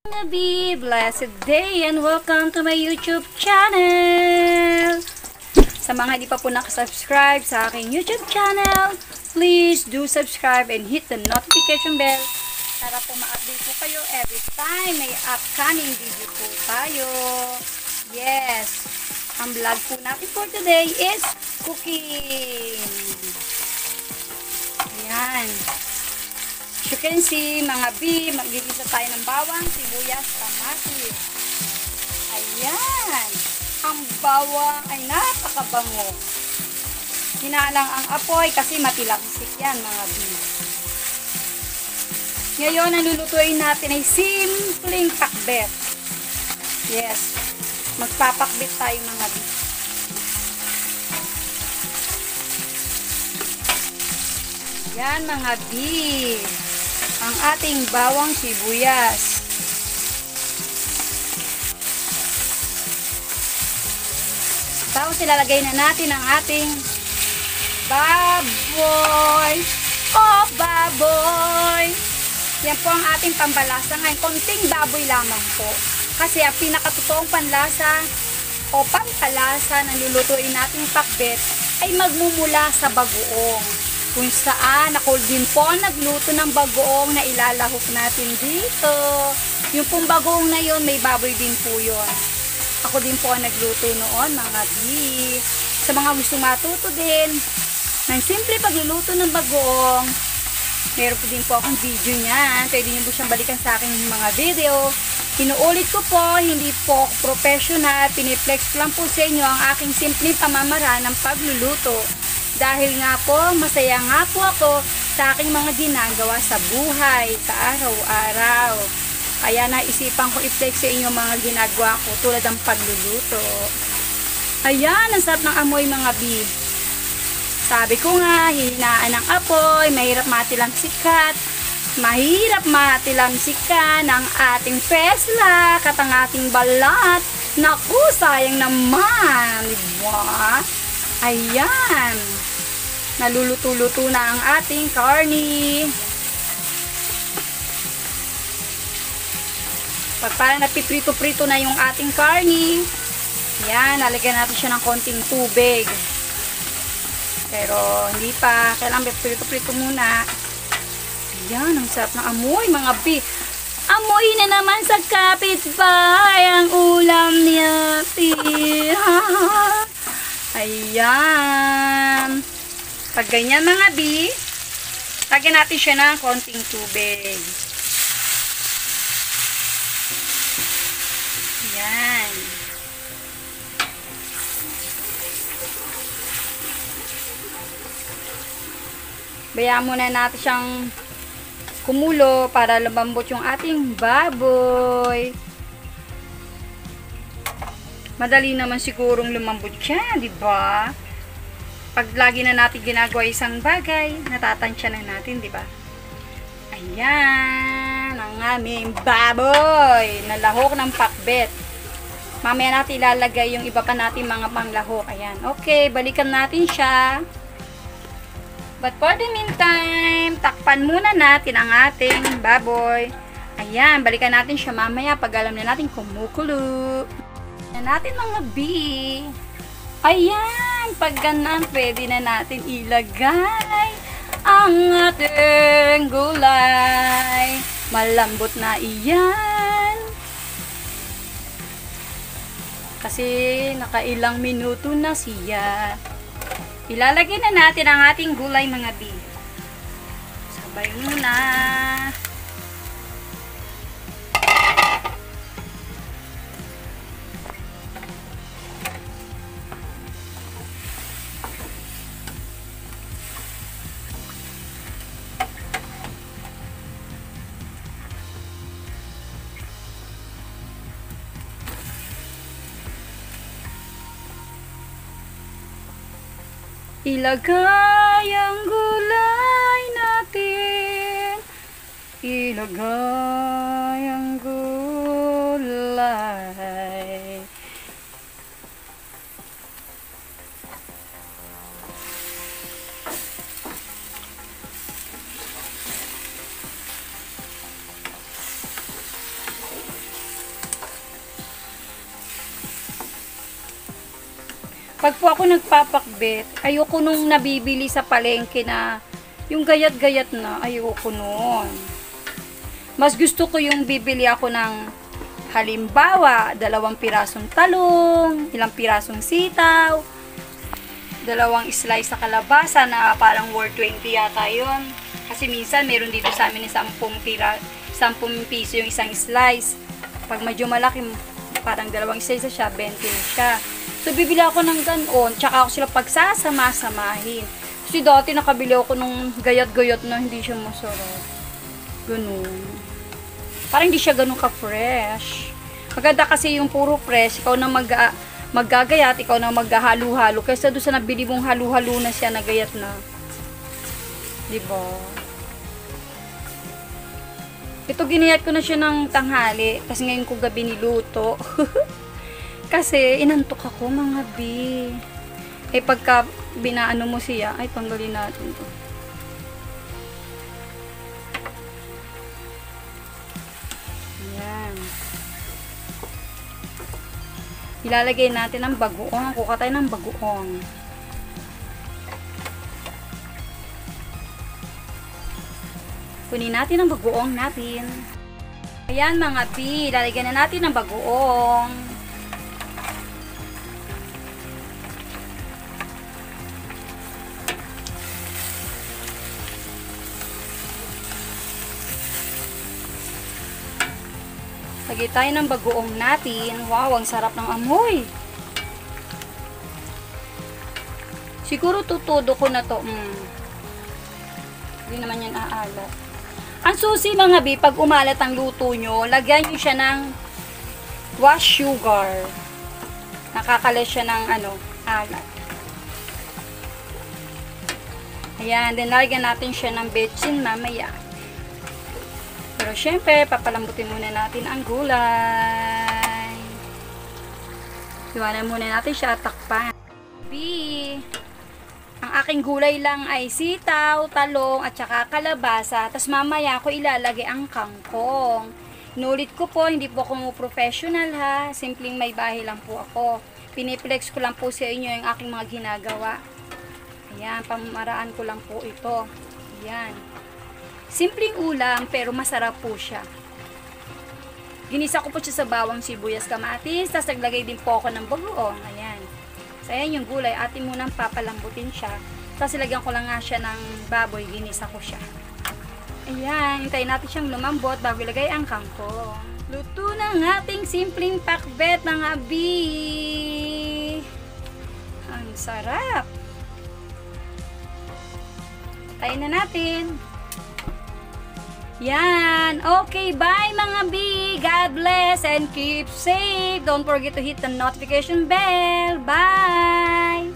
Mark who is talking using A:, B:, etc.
A: Be blessed day and welcome to my YouTube channel. Sa mga hindi pa po nakasubscribe sa aking YouTube channel, please do subscribe and hit the notification bell para po ma-update po kayo every time may upcoming video po tayo. Yes, ang vlog po natin for today is cooking. Ayan. As you can see, mga B, magigisa tayo ng bawang, sibuyas, kamatis. Ayan. Ang bawang ay napakabango. Hinalang ang apoy kasi matilagsik yan, mga B. Ngayon, ang lulutuin natin ay simpleng pakbet. Yes. Magpapakbet tayo, mga B. Yan, mga B. Ang ating bawang sibuyas. Tapos ilalagay na natin ang ating baboy. Oh, baboy! Yan po ang ating pambalasa ngayon. Konting baboy lamang po. Kasi ang pinakatotoong panlasa o pampalasa na lulutuin nating pakbet ay magmumula sa bagoong. Kung saan ako din po nagluto ng bagoong na ilalahok natin dito. Yung pong bagoong na yun, may baboy din po yun. Ako din po nagluto noon, mga di. Sa mga gusto matuto din ng simple pagluluto ng bagoong, meron po din po akong video niyan. Pwede niyo po siyang balikan sa aking mga video. Inuulit ko po, hindi po ako professional. Piniplex lang po sa inyo ang aking simpleng pamamaraan ng pagluluto. Dahil nga po, masaya nga po ako sa aking mga ginagawa sa buhay, sa araw-araw. Kaya naisipan ko i-flex sa inyo mga ginagawa ko tulad ng pagluluto. Ayan, ang sarap ng amoy, mga B. Sabi ko nga, hinaan ng apoy, mahirap matilamsikat. Mahirap matilamsikan ang ating peslak at ang ating balat. Naku, sayang naman, diba? Ayan. Naluluto-luto na ang ating karni. Pag parang napiprito-prito na yung ating karni, yan, lalagyan natin siya ng konting tubig. Pero hindi pa, kailangan piprito-prito muna. Yan, ang sarap ng amoy, mga B. Amoy na naman sa kapitbahay ang ulam niya. Ayan. Pag ganyan, mga B, lagyan natin siya ng konting tubig. Ayan. Bayaan muna natin siyang kumulo para lumambot yung ating baboy. Madali naman sigurong lumambot siya, di ba? Pag lagi na natin ginagawa isang bagay, natatansya na natin, di ba? Ayan, ang aming baboy na lahok ng pakbet. Mamaya natin ilalagay yung iba pa natin mga panglahok. Ayan, okay, balikan natin siya. But for the meantime, takpan muna natin ang ating baboy. Ayan, balikan natin siya mamaya pag alam na natin kumukulo. Ayan natin, mga B. Ayan, pag ganun, pwede na natin ilagay ang ating gulay. Malambot na iyan. Kasi nakailang minuto na siya. Ilalagay na natin ang ating gulay, mga B. Sabay muna. Ilagay ang gulay natin. Ilagay ang gulay. Pag po ako nagpapakbet, ayoko nung nabibili sa palengke na yung gayat-gayat na, ayoko nun. Mas gusto ko yung bibili ako ng halimbawa, 2 pirasong talong, ilang pirasong sitaw, 2 slice sa kalabasa na parang worth 20 yata yun. Kasi minsan meron dito sa amin 10 piso yung isang slice. Pag medyo malaki, parang 2 slice siya, 20 na siya. So, bibili ako ng ganon, tsaka ako sila pagsasama-samahin. Kasi dati nakabili ako nung gayat-gayat na hindi siya masarap. Ganun. Parang hindi siya ganun ka-fresh. Maganda kasi yung puro fresh, ikaw na maggagayat, ikaw na maghahalo-halo. Kaysa doon sa nabili mong halo-halo na siya na gayat na. Diba? Ito, ginayat ko na siya ng tanghali. Kasi ngayon ko gabi niluto. Kasi, inantok ako, mga bi. Eh, pagka binaano mo siya, ay, tanggalin natin to. Ayan. Ilalagay natin ang bagoong. Kuha tayo ng bagoong. Kunin natin ang bagoong natin. Ayan, mga bi. Ilalagay na natin ang bagoong. Lagay tayo ng bagoong natin. Wow, ang sarap ng amoy. Siguro tutudo ko na to. Hindi naman yan aalat. Ang susi, mga bi, pag umalat ang luto nyo, lagyan nyo siya ng wash sugar. Nakakalas siya ng alat. Ayan, then lagyan natin siya ng betchin mamaya. Pero syempre, papalambutin muna natin ang gulay. Iwanan muna natin siya at takpan. Ang aking gulay lang ay sitaw, talong, at saka kalabasa. Tapos mamaya ko ilalagay ang kangkong. Inulit ko po, hindi po ako professional ha. Simpleng may bahay lang po ako. Piniplex ko lang po sa inyo yung aking mga ginagawa. Ayan, pamaraan ko lang po ito. Ayan. Simpleng ulam, pero masarap po siya. Ginisa ko po siya sa bawang sibuyas kamatis, tapos naglagay din po ako ng bagoong. Ayan. So, ayan yung gulay. Atin munang papalambutin siya. Tapos ilagyan ko lang nga siya ng baboy. Ginisa ko siya. Ayan. Hintayin natin siyang lumambot bago ilagay ang kangkong. Luto ng ating simpleng pakbet ng abi. Ang sarap. Tayin na natin. Yan. Okay, bye mga bi. God bless and keep safe. Don't forget to hit the notification bell. Bye!